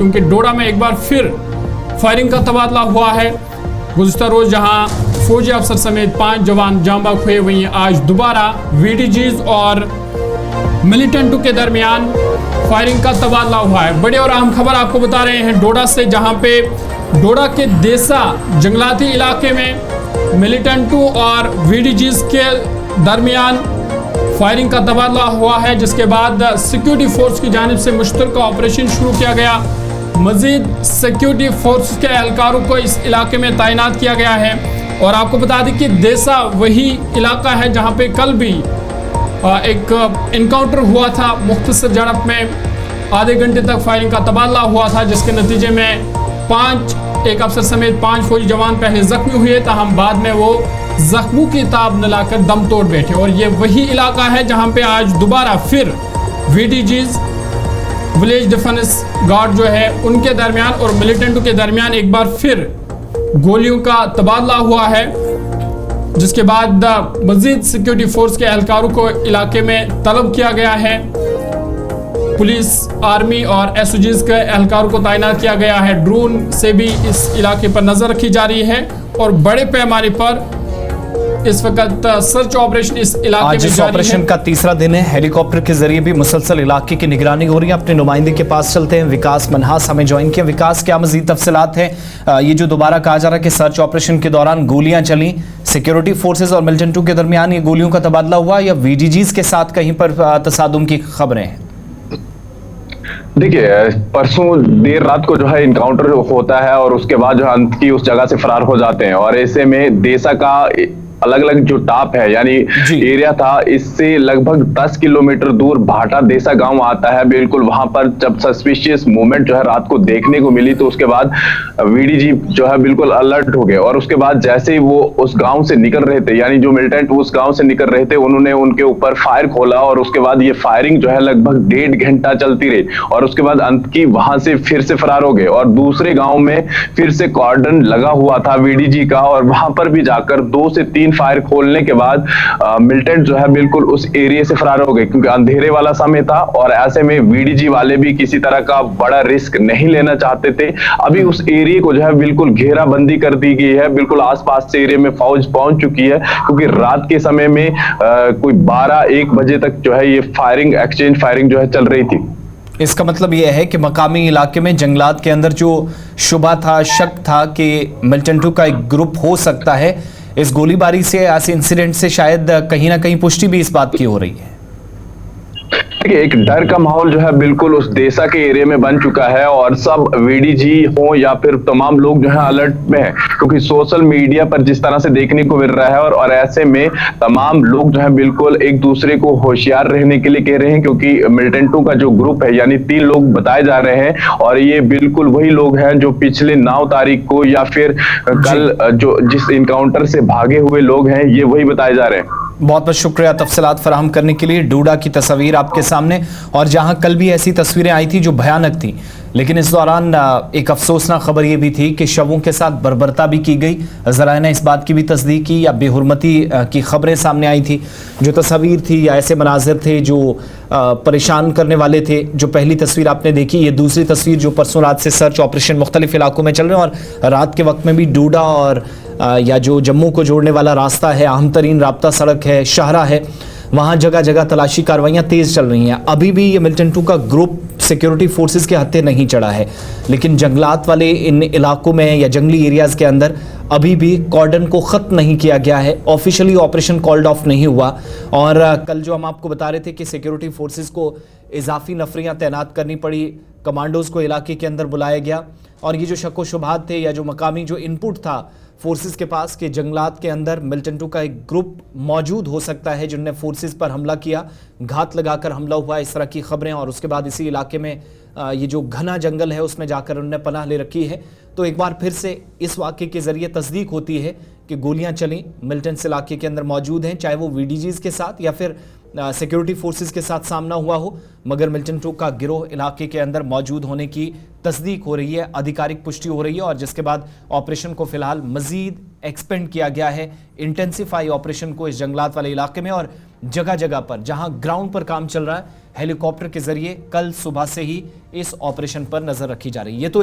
क्योंकि डोडा में एक बार फिर फायरिंग का तबादला हुआ है। गुज़िश्ता रोज जहां फौजी अफसर समेत 5 जवान जान बाग हुए, वहीं आज दोबारा VDGs और मिलिटेंटों के दरमियान फायरिंग का तबादला हुआ है। बड़ी और अहम खबर आपको बता रहे हैं डोडा से, जहां पे डोडा के देसा जंगलाती इलाके में मिलिटेंटों और VDGs के दरमियान फायरिंग का तबादला हुआ है, जिसके बाद सिक्योरिटी फोर्स की जानिब से मुश्तरका ऑपरेशन शुरू किया गया। मजीद सिक्योरिटी फोर्स के एहलकारों को इस इलाके में तैनात किया गया है। और आपको बता दें कि देसा वही इलाका है जहां पे कल भी एक इनकाउंटर हुआ था। मुख्तसर झड़प में आधे घंटे तक फायरिंग का तबादला हुआ था, जिसके नतीजे में एक अफसर समेत 5 फौजी जवान पहले जख्मी हुए, ताहम बाद में वो जख्मों की ताब न लाकर दम तोड़ बैठे। और ये वही इलाका है जहां पे आज दोबारा फिर VDGs विलेज डिफेंस गार्ड जो है उनके दरमियान और मिलिटेंटों के दरमियान एक बार फिर गोलियों का तबादला हुआ है, जिसके बाद मजीद सिक्योरिटी फोर्स के एहलकारों को इलाके में तलब किया गया है। पुलिस, आर्मी और SOGs के एहलकारों को तैनात किया गया है। ड्रोन से भी इस इलाके पर नजर रखी जा रही है और बड़े पैमाने पर इस वक्त सर्च ऑपरेशन इस इलाके में जारी है। ऑपरेशन का तीसरा दिन है। हेलीकॉप्टर के जरिए भी मुसलसल इलाके की निगरानी हो रही है। अपने नुमाइंदे के पास चलते हैं, विकास मनहास हमें ज्वाइन किया। विकास, क्या मजीद तफसीलात है? ये जो दोबारा कहा जा रहा है कि सर्च ऑपरेशन के दौरान गोलियां चली, सिक्योरिटी फोर्सेज और मिलिटेंटों के दरमियान ये गोलियों का तबादला हुआ या VDGs के साथ कहीं पर तसादुम की खबरें हैं? देखिए, परसों देर रात को जो है इनकाउंटर होता है और उसके बाद जो है अंत उस जगह से फरार हो जाते हैं। और ऐसे में देसा का अलग अलग जो टॉप है यानी एरिया था, इससे लगभग 10 किलोमीटर दूर भाटा देसा गांव आता है। बिल्कुल वहां पर जब सस्पिशियस मूवमेंट जो है रात को देखने को मिली तो उसके बाद VDG जो है बिल्कुल अलर्ट हो गए। और उसके बाद जैसे ही वो उस गांव से निकल रहे थे, यानी जो मिलिटेंट उस गांव से निकल रहे थे, उन्होंने उनके ऊपर फायर खोला और उसके बाद ये फायरिंग जो है लगभग 1.5 घंटा चलती रही। और उसके बाद अंत की वहां से फिर से फरार हो गए और दूसरे गांव में फिर से कॉर्डन लगा हुआ था VDG का, और वहां पर भी जाकर 2 से 3 फायर खोलने के बाद मिलिटेंट जो है बिल्कुल उस एरिया से फरार हो गए, क्योंकि अंधेरे वाला समय था और ऐसे में VDG वाले भी किसी तरह का बड़ा रिस्क नहीं लेना चाहते थे। अभी उस एरिया को जो है बिल्कुल घेराबंदी कर दी गई है। बिल्कुल आसपास से एरिया में फौज पहुंच चुकी है, क्योंकि रात के समय में कोई 12-1 बजे तक जो है ये एक्सचेंज फायरिंग जो है चल रही थी। इसका मतलब यह है कि मकामी इलाके में जंगलात के अंदर जो शुबा था, शक था कि मिलिटेंटों का एक ग्रुप हो सकता है, इस गोलीबारी से, ऐसे इंसिडेंट से शायद कहीं ना कहीं पुष्टि भी इस बात की हो रही है। देखिए, एक डर का माहौल जो है बिल्कुल उस देसा के एरिया में बन चुका है और सब VDG हो या फिर तमाम लोग जो है अलर्ट में है, क्योंकि सोशल मीडिया पर जिस तरह से देखने को मिल रहा है और ऐसे में तमाम लोग जो है बिल्कुल एक दूसरे को होशियार रहने के लिए कह रहे हैं, क्योंकि मिलिटेंटों का जो ग्रुप है यानी 3 लोग बताए जा रहे हैं और ये बिल्कुल वही लोग हैं जो पिछले 9 तारीख को या फिर कल जो जिस इनकाउंटर से भागे हुए लोग हैं, ये वही बताए जा रहे हैं। बहुत बहुत शुक्रिया तफसीलात फराहम करने के लिए। डोडा की तस्वीर आपके सामने, और जहां कल भी ऐसी तस्वीरें आई थी जो भयानक थी, लेकिन इस दौरान एक अफसोसनाक खबर ये भी थी कि शवों के साथ बर्बरता भी की गई। ज़राए ने इस बात की भी तस्दीक की या बेहुरमती की खबरें सामने आई थी। जो तस्वीर थी या ऐसे मनाजिर थे जो परेशान करने वाले थे। जो पहली तस्वीर आपने देखी, ये दूसरी तस्वीर जो परसों रात से सर्च ऑपरेशन मुख्तलिफ इलाकों में चल रहे हैं, और रात के वक्त में भी डोडा और या जो जम्मू को जोड़ने वाला रास्ता है, अहम तरीन राब्ता सड़क है, शाहरा है, वहाँ जगह जगह तलाशी कार्रवाइयाँ तेज़ चल रही हैं। अभी भी ये मिलिटेंटों का ग्रुप सिक्योरिटी फोर्सेस के हत्थे नहीं चढ़ा है, लेकिन जंगलात वाले इन इलाकों में या जंगली एरियाज़ के अंदर अभी भी कॉर्डन को ख़त्म नहीं किया गया है। ऑफिशियली ऑपरेशन कॉल्ड ऑफ नहीं हुआ। और कल जो हम आपको बता रहे थे कि सिक्योरिटी फोर्सेस को इजाफी नफरियाँ तैनात करनी पड़ी, कमांडोज़ को इलाके के अंदर बुलाया गया, और ये जो शक व शुबहात थे या जो मकामी जो इनपुट था फोर्सेस के पास कि जंगलात के अंदर मिलिटेंटों का एक ग्रुप मौजूद हो सकता है जिनने फोर्सेस पर हमला किया, घात लगाकर हमला हुआ, इस तरह की खबरें। और उसके बाद इसी इलाके में ये जो घना जंगल है उसमें जाकर उन्होंने पनाह ले रखी है। तो एक बार फिर से इस वाक़े के ज़रिए तस्दीक होती है कि गोलियां चली, मिलिटेंट्स इलाके के अंदर मौजूद हैं, चाहे वो VDGs के साथ या फिर सिक्योरिटी फोर्सेस के साथ सामना हुआ हो, मगर मिलिटेंटों का गिरोह इलाके के अंदर मौजूद होने की तस्दीक हो रही है, आधिकारिक पुष्टि हो रही है। और जिसके बाद ऑपरेशन को फिलहाल मजीद एक्सपेंड किया गया है, इंटेंसिफाई ऑपरेशन को इस जंगलात वाले इलाके में, और जगह जगह पर जहां ग्राउंड पर काम चल रहा है हेलीकॉप्टर के जरिए कल सुबह से ही इस ऑपरेशन पर नजर रखी जा रही है। ये तो